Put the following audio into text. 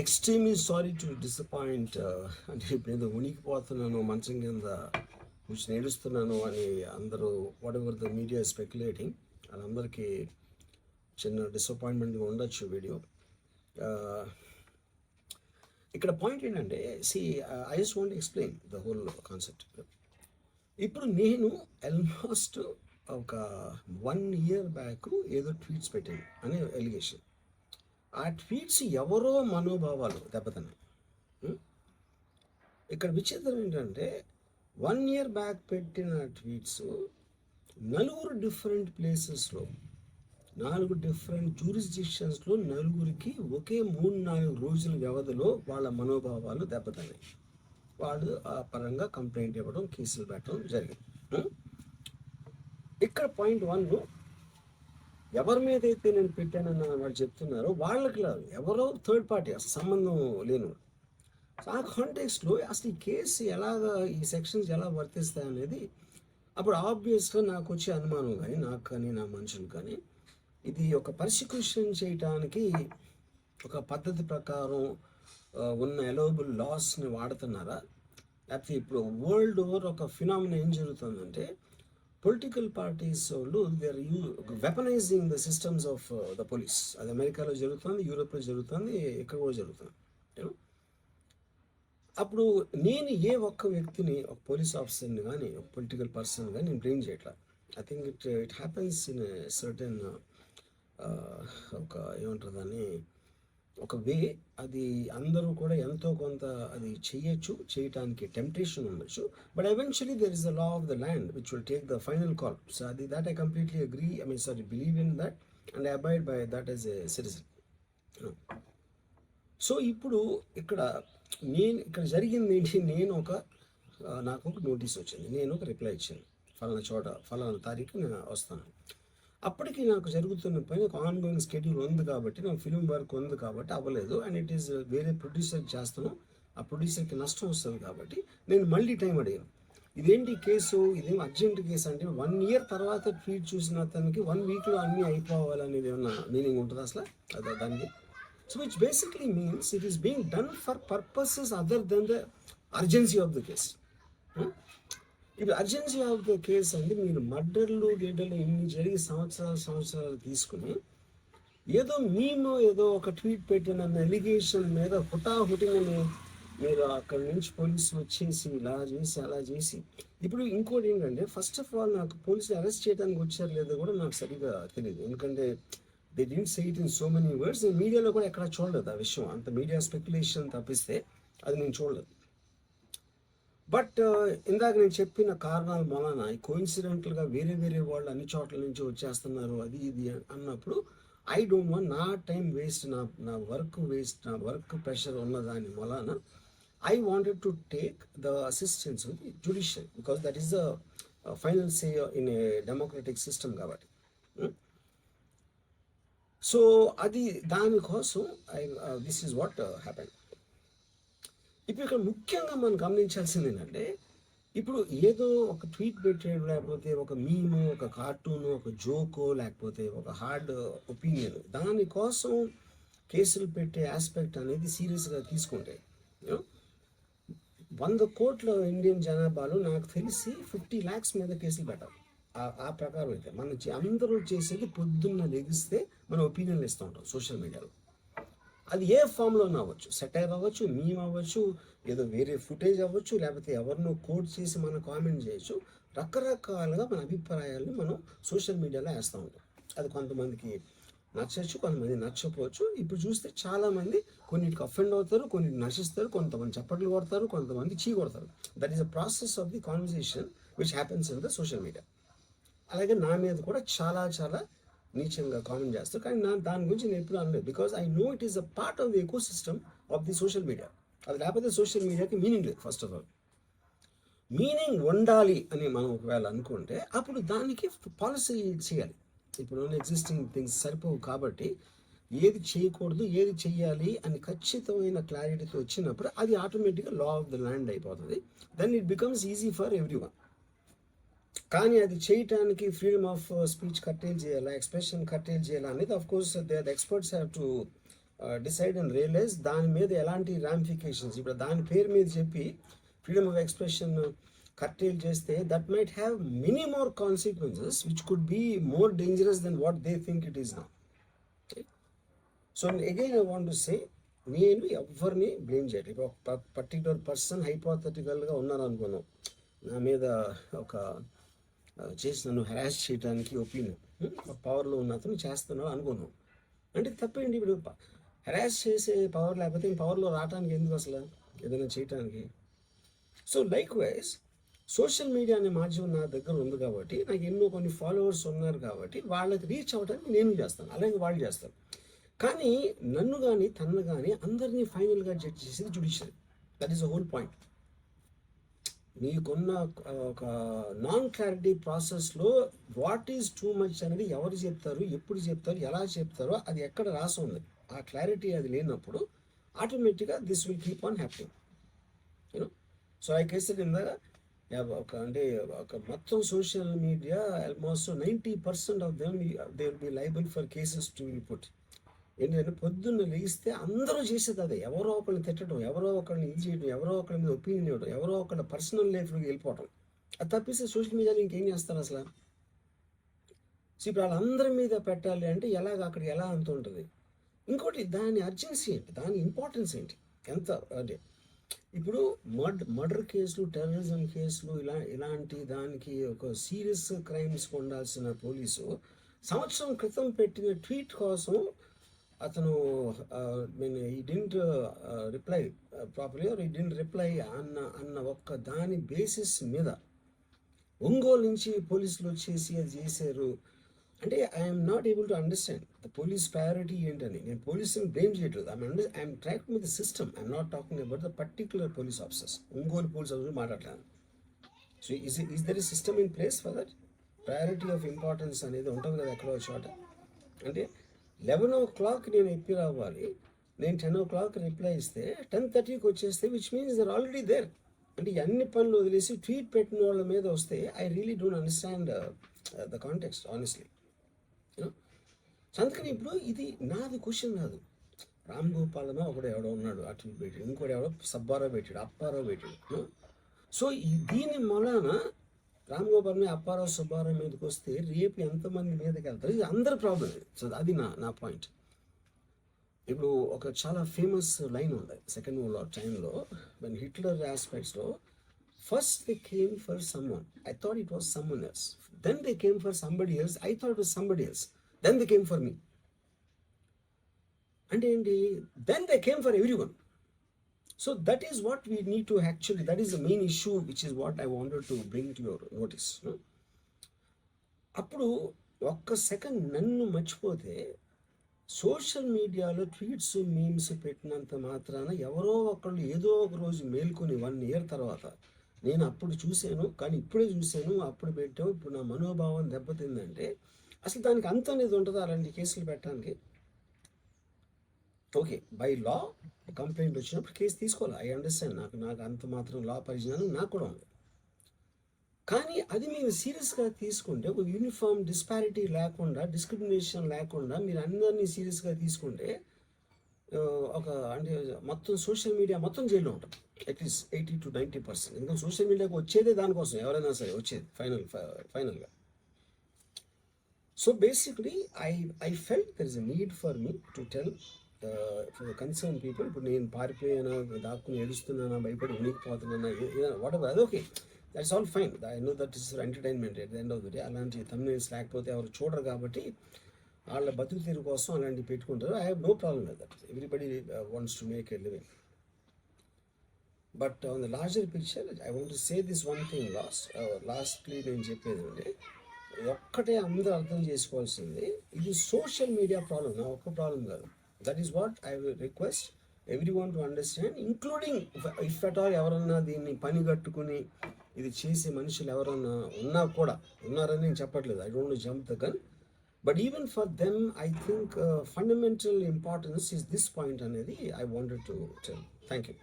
Extremely sorry to disappoint. అంటే ఇప్పుడు ఏదో ఉనికిపోతున్నాను, మంచం కింద కూర్చొని ఏడుస్తున్నాను అని అందరూ what ever the media speculating, వాళ్ళందరికీ చిన్న డిసప్పాయింట్మెంట్గా ఉండొచ్చు వీడియో. ఇక్కడ పాయింట్ ఏంటంటే, I just want explain the whole concept. ఇప్పుడు నేను ఆల్మోస్ట్ ఒక 1 year బ్యాక్ ఏదో ట్వీట్స్ పెట్టాను అనే ఎలిగేషన్. ఆ ట్వీట్స్ ఎవరో మనోభావాలు దెబ్బతిన్నాయి. ఇక్కడ విచిత్రం ఏంటంటే 1 year బ్యాక్ పెట్టిన ట్వీట్స్ 4 డిఫరెంట్ ప్లేసెస్లో 4 డిఫరెంట్ జ్యూరిస్డిక్షన్స్లో నలుగురికి ఒకే 3-4 రోజుల వ్యవధిలో వాళ్ళ మనోభావాలు దెబ్బతిన్నాయి. వాళ్ళు ఆ పరంగా కంప్లైంట్ ఇవ్వడం, కేసులు పెట్టడం జరిగింది. ఇక్కడ పాయింట్ 1, ఎవరి మీద అయితే నేను పెట్టానన్న వాళ్ళు చెప్తున్నారో వాళ్ళకి లేదు, ఎవరో థర్డ్ పార్టీ, అసలు సంబంధం లేను. సో ఆ కాంటెక్స్లో అసలు ఈ కేసు ఎలాగా, ఈ సెక్షన్స్ ఎలా వర్తిస్తాయి అనేది అప్పుడు ఆబ్వియస్గా నాకు వచ్చే అనుమానం కానీ, నాకు కానీ నా మనుషులు కానీ, ఇది ఒక పర్సిక్యూషన్ చేయటానికి ఒక పద్ధతి ప్రకారం ఉన్న ఎలోబుల్ లాస్ని వాడుతున్నారా, లేకపోతే ఇప్పుడు వరల్డ్ ఓవర్ ఒక ఫినామినా ఏం జరుగుతుందంటే, పొలిటికల్ పార్టీస్ వాళ్ళు they are weaponising the systems of the police. అది అమెరికాలో జరుగుతుంది, యూరోప్లో జరుగుతుంది, ఇక్కడ కూడా జరుగుతుంది. అప్పుడు నేను ఏ ఒక్క వ్యక్తిని, ఒక పోలీస్ ఆఫీసర్ని కానీ, ఒక పొలిటికల్ పర్సన్ కానీ నేను బ్లేమ్ చేయట్లా. I think it happens in certain ఒక ఏమంటారు దాన్ని, ఒక వే. అది అందరూ కూడా ఎంతో కొంత అది చేయటానికి టెంప్టేషన్ ఉండొచ్చు. But eventually there is the law of the land which will take the final call. So అది that I completely agree, believe in that and I abide by that as a citizen. So ఇప్పుడు ఇక్కడ జరిగింది ఏంటి, నాకు ఒక notice వచ్చింది, నేను ఒక రిప్లై ఇచ్చాను, ఫలానా చోట ఫలానా తారీఖు నేను వస్తాను. అప్పటికి నాకు జరుగుతున్న పని ఒక ఆన్గోయింగ్ స్కెడ్యూల్ ఉంది కాబట్టి, నాకు ఫిల్మ్ వర్క్ ఉంది కాబట్టి అవ్వలేదు. అండ్ ఇట్ ఈస్ వేరే ప్రొడ్యూసర్కి చేస్తాను, ఆ ప్రొడ్యూసర్కి నష్టం వస్తుంది కాబట్టి నేను మళ్ళీ టైం అడిగాను. ఇదేంటి కేసు, ఇదేం అర్జెంట్ కేసు అంటే 1 year తర్వాత ట్వీట్ చూసిన అతనికి 1 weekలో అన్నీ అయిపోవాలనేది ఏమన్నా మీనింగ్ ఉంటుంది అసలు దానికి? So which basically means it is being done for purposes other than the urgency of the case. ఇప్పుడు అర్జెన్సీ ఆఫ్ ద కేస్ అంటే, మీరు మర్డర్లు గేడర్లు ఇన్ని జరిగి సంవత్సరాలు తీసుకుని ఏదో ఏదో ఒక ట్వీట్ పెట్టిన ఎలిగేషన్ మీద హుటాహుటిని మీరు అక్కడి నుంచి పోలీసులు వచ్చేసి ఇలా చేసి అలా చేసి. ఇప్పుడు ఇంకోటి ఏంటంటే, ఫస్ట్ ఆఫ్ ఆల్ నాకు పోలీసులు అరెస్ట్ చేయడానికి వచ్చారు లేదో కూడా నాకు సరిగ్గా తెలియదు. ఎందుకంటే they didn't say it in so many words. నేను మీడియాలో కూడా ఎక్కడ చూడలేదు ఆ విషయం, అంత మీడియా స్పెక్యులేషన్ తప్పిస్తే అది నేను చూడలేదు. బట్ ఇందాక నేను చెప్పిన కారణాల వలన కోయిన్సిడెంటల్గా వేరే వాళ్ళు అన్ని చోట్ల నుంచి వచ్చేస్తున్నారు, అది ఇది అన్నప్పుడు ఐ డోంట్ వాంట్ నా టైం వేస్ట్, నా వర్క్ వేస్ట్, నా వర్క్ ప్రెషర్ ఉన్న దాని వలన I wanted to take the assistance of the judicial, because that is the final say in a democratic system కాబట్టి. సో అది దానికోసం దిస్ ఈజ్ వాట్ హ్యాపెన్. ఇప్పుడు ఇక్కడ ముఖ్యంగా మనం గమనించాల్సింది ఏంటంటే, ఇప్పుడు ఏదో ఒక ట్వీట్ పెట్టాడు, లేకపోతే ఒక మీము, ఒక కార్టూను, ఒక జోకో, లేకపోతే ఒక హార్డ్ ఒపీనియన్, దానికోసం కేసులు పెట్టే ఆస్పెక్ట్ అనేది సీరియస్గా తీసుకుంటే 100 కోట్ల ఇండియన్ జనాభాలో నాకు తెలిసి 50 lakhs మీద కేసులు పెట్టాలి. ఆ ప్రకారం అయితే అందరూ చేసేది పొద్దున్న లెగిస్తే మనం ఒపీనియన్లు ఇస్తూ ఉంటాం సోషల్ మీడియాలో. అది ఏ ఫామ్లోనే అవ్వచ్చు, సెటైర్ అవ్వచ్చు, మీమ్ అవ్వచ్చు, ఏదో వేరే ఫుటేజ్ అవ్వచ్చు, లేకపోతే ఎవరినో కోట్ చేసి మనం కామెంట్ చేయొచ్చు. రకరకాలుగా మన అభిప్రాయాలను మనం సోషల్ మీడియాలో వేస్తూ ఉంటాం. అది కొంతమందికి నచ్చచ్చు, కొంతమంది నచ్చకపోవచ్చు. ఇప్పుడు చూస్తే చాలామంది కొన్నిటికి అఫెండ్ అవుతారు, కొన్నిటికి నశిస్తారు, కొంతమంది చప్పట్లు కొడతారు, కొంతమంది చీ కొడతారు. That is a process of the conversation which happens in the social media. అలాగే నా మీద కూడా చాలా నీచంగా కామెంట్ చేస్తారు, కానీ దాని గురించి నేను ఎప్పుడు అనలేదు. Because I know it is a part of the eco system of the social media. అది లేకపోతే సోషల్ మీడియాకి మీనింగ్ లేదు. ఫస్ట్ ఆఫ్ ఆల్ మీనింగ్ ఉండాలి అని మనం ఒకవేళ అనుకుంటే అప్పుడు దానికి పాలసీ చేయాలి. ఇప్పుడు ఎగ్జిస్టింగ్ థింగ్స్ సరిపోవు కాబట్టి ఏది చేయకూడదు, ఏది చెయ్యాలి అని ఖచ్చితమైన క్లారిటీతో వచ్చినప్పుడు అది ఆటోమేటిక్గా లా ఆఫ్ ద ల్యాండ్ అయిపోతుంది. Then it becomes easy for everyone. కానీ అది చేయటానికి ఫ్రీడమ్ ఆఫ్ స్పీచ్ కట్టేల్ చేయాలా, ఎక్స్ప్రెషన్ కట్టేల్ చేయాలా అనేది of course the experts have to decide and realise దాని మీద ఎలాంటి రామిఫికేషన్స్, ఇప్పుడు దాని పేరు మీద చెప్పి ఫ్రీడమ్ ఆఫ్ ఎక్స్ప్రెషన్ కర్టైల్ చేస్తే that might have many more consequences which could be more dangerous than what they think it is now. So again I want to say, నేను ఎవరిని బ్లేమ్ చేయలేదు. ఇప్పుడు ఒక పర్టికులర్ పర్సన్ హైపోథెటికల్గా ఉన్నారు అనుకున్నాం, నా మీద ఒక చేసి నన్ను హెరాస్ చేయడానికి ఒపీనియన్ పవర్లో ఉన్న అతను చేస్తున్నాడు అనుకున్నాం, అంటే తప్పేంటి? ఇప్పుడు హెరాస్ చేసే పవర్ లేకపోతే పవర్లో రావడానికి ఎందుకు అసలు ఏదైనా చేయటానికి? So like wise social media అనే మాధ్యమం నా దగ్గర ఉంది కాబట్టి, నాకు ఎన్నో కొన్ని ఫాలోవర్స్ ఉన్నారు కాబట్టి వాళ్ళకి రీచ్ అవ్వడానికి నేను చేస్తాను, అలాగే వాళ్ళు చేస్తారు. కానీ నన్ను కానీ తనను కానీ అందరినీ ఫైనల్గా జడ్జ్ చేసేది judiciary. That is the whole point. మీకున్న ఒక నాన్ క్లారిటీ ప్రాసెస్లో వాట్ ఈజ్ టూ మచ్ అనేది ఎవరు చెప్తారు, ఎప్పుడు చెప్తారు, ఎలా చెప్తారో అది ఎక్కడ రాసి ఉంది, ఆ క్లారిటీ అది లేనప్పుడు ఆటోమేటిక్గా this will keep on happening, you know. So I cased ఇందాక ఒక మొత్తం social media almost 90% of them they will be liable for cases to will put. ఏంటంటే పొద్దున్న లేస్తే అందరూ చేసేది అదే, ఎవరో ఒకరిని తిట్టడం, ఎవరో ఒకరిని ఇది చేయడం, ఎవరో ఒకరి మీద ఒపీనియన్ ఇవ్వడం, ఎవరో ఒకరి పర్సనల్ లైఫ్లోకి వెళ్ళిపోవడం. అది తప్పిస్తే సోషల్ మీడియాలో ఇంకేం చేస్తారు అసలు? సో ఇప్పుడు వాళ్ళందరి మీద పెట్టాలి అంటే అక్కడ ఎలా అంత ఉంటుంది? ఇంకోటి దాని అర్జెన్సీ ఏంటి, దాని ఇంపార్టెన్స్ ఏంటి, ఎంత అంటే ఇప్పుడు మర్డర్ కేసులు, టెర్రరిజం కేసులు, ఇలాంటి దానికి ఒక సీరియస్ క్రైమ్స్కి ఉండాల్సిన పోలీసు సంవత్సరం క్రితం పెట్టిన ట్వీట్ కోసం అతను he didn't reply properly are he didn't reply అన్న ఒక్క దాని బేసిస్ మీద ఒంగోలు నుంచి పోలీసులు వచ్చేసి అది చేశారు అంటే I'm not able to understand the police priority ఏంటని. నేను పోలీసుని బ్లేమ్ చేయట్లేదు, I'm tracking with the system, I'm not talking about the particular police officers. Ongole police officer మాట్లాడలేను. So is there a system in place for that? Priority of importance అనేది ఉంటుంది కదా ఎక్కడో చోట. అంటే 11 o'clock నేను ఎప్పి రావాలి, నేను 10 o'clock రిప్లై ఇస్తే 10:30కి వచ్చేస్తే which means they're already there. అంటే అన్ని పనులు వదిలేసి ట్వీట్ పెట్టిన వాళ్ళ మీద వస్తే I really don't understand the context honestly, you know. అందుకని ఇప్పుడు ఇది నాది క్వశ్చన్ కాదు. రామ్ గోపాలనో ఒకడు ఎవడో ఉన్నాడు అటు పెట్టాడు, ఇంకోటి ఎవడో సబ్బారావు పెట్టాడు, అప్పారావు పెట్టాడు. సో దీని మూలాన రామ్ గోపాల్ మీద అప్పారావు సుబ్బారావు మీదకి వస్తే రేపు ఎంతమంది మీదకి వెళ్తారు? ఇది అందరి ప్రాబ్లం. సో అది నా పాయింట్. ఇప్పుడు ఒక చాలా ఫేమస్ లైన్ ఉంది సెకండ్ వరల్డ్ వార్ టైంలో, వెన్ హిట్లర్ ఆస్పెక్ట్స్లో, first they came for someone, I thought it was someone else, then they came for somebody else, I thought it was somebody else, then they came for me. అంటే ఏంటి? Then they came for everyone. So that is what we need to actually, that is the main issue, which is what I wanted to bring to your notice. No? అప్పుడు ఒక్క second నన్ను మర్చిపోతే social మీడియాలో tweets, memes పెట్టినంత మాత్రాన ఎవరో ఒకళ్ళు ఏదో ఒక రోజు మేల్కొని 1 year తర్వాత నేను అప్పుడు చూశాను, కానీ ఇప్పుడే చూశాను, అప్పుడు పెట్టావు, ఇప్పుడు నా మనోభావం దెబ్బతిందంటే అసలు దానికి అంత అనేది ఉంటుందా అలాంటి కేసులు పెట్టడానికి? ఓకే, బై లా కంప్లైంట్ వచ్చినప్పుడు కేసు తీసుకోవాలి, ఐ అండర్స్టాండ్. నాకు అంత మాత్రం లా పరిజ్ఞానం నాకు కూడా ఉంది. కానీ అది మీరు సీరియస్గా తీసుకుంటే, ఒక యూనిఫామ్ డిస్పారిటీ లేకుండా, డిస్క్రిమినేషన్ లేకుండా మీరు అందరినీ సీరియస్గా తీసుకుంటే ఒక అంటే మొత్తం సోషల్ మీడియా మొత్తం జైల్లో ఉంటుంది, అట్లీస్ట్ 80 to 90%. ఎందుకంటే సోషల్ మీడియాకి వచ్చేదే దానికోసం, ఎవరైనా సరే వచ్చేది ఫైనల్గా. So basically I felt there is a need for me to tell for the concern people. ఇప్పుడు నేను పారిపోయానా, దాక్కుని ఏడుస్తున్నానా, భయపడి ఉనికిపోతున్నానా, వాట్ ఎవర్, అదొకే, that's all fine. I know that is for entertainment at the end of the day. అలాంటి thumbnails లేకపోతే ఎవరు చూడరు కాబట్టి వాళ్ళ బతుకు తీరు కోసం అలాంటివి పెట్టుకుంటారు. I have no problem with that. Everybody wants to make a living. But on the larger picture I want to say this one thing lastly నేను చెప్పేది అంటే, ఒక్కటే అందరూ అర్థం చేసుకోవాల్సింది, ఇది సోషల్ మీడియా ప్రాబ్లం, నా ఒక్క ప్రాబ్లం కాదు. That is what I will request everyone to understand, including if at all ఎవరన్నా దీన్ని పని కట్టుకుని ఇది చేసే మనుషులు ఎవరన్నా ఉన్నారని నేను చెప్పట్లేదు, I don't want to jump the gun, but even for them I think fundamental importance is this point అనేది I wanted to tell. Thank you.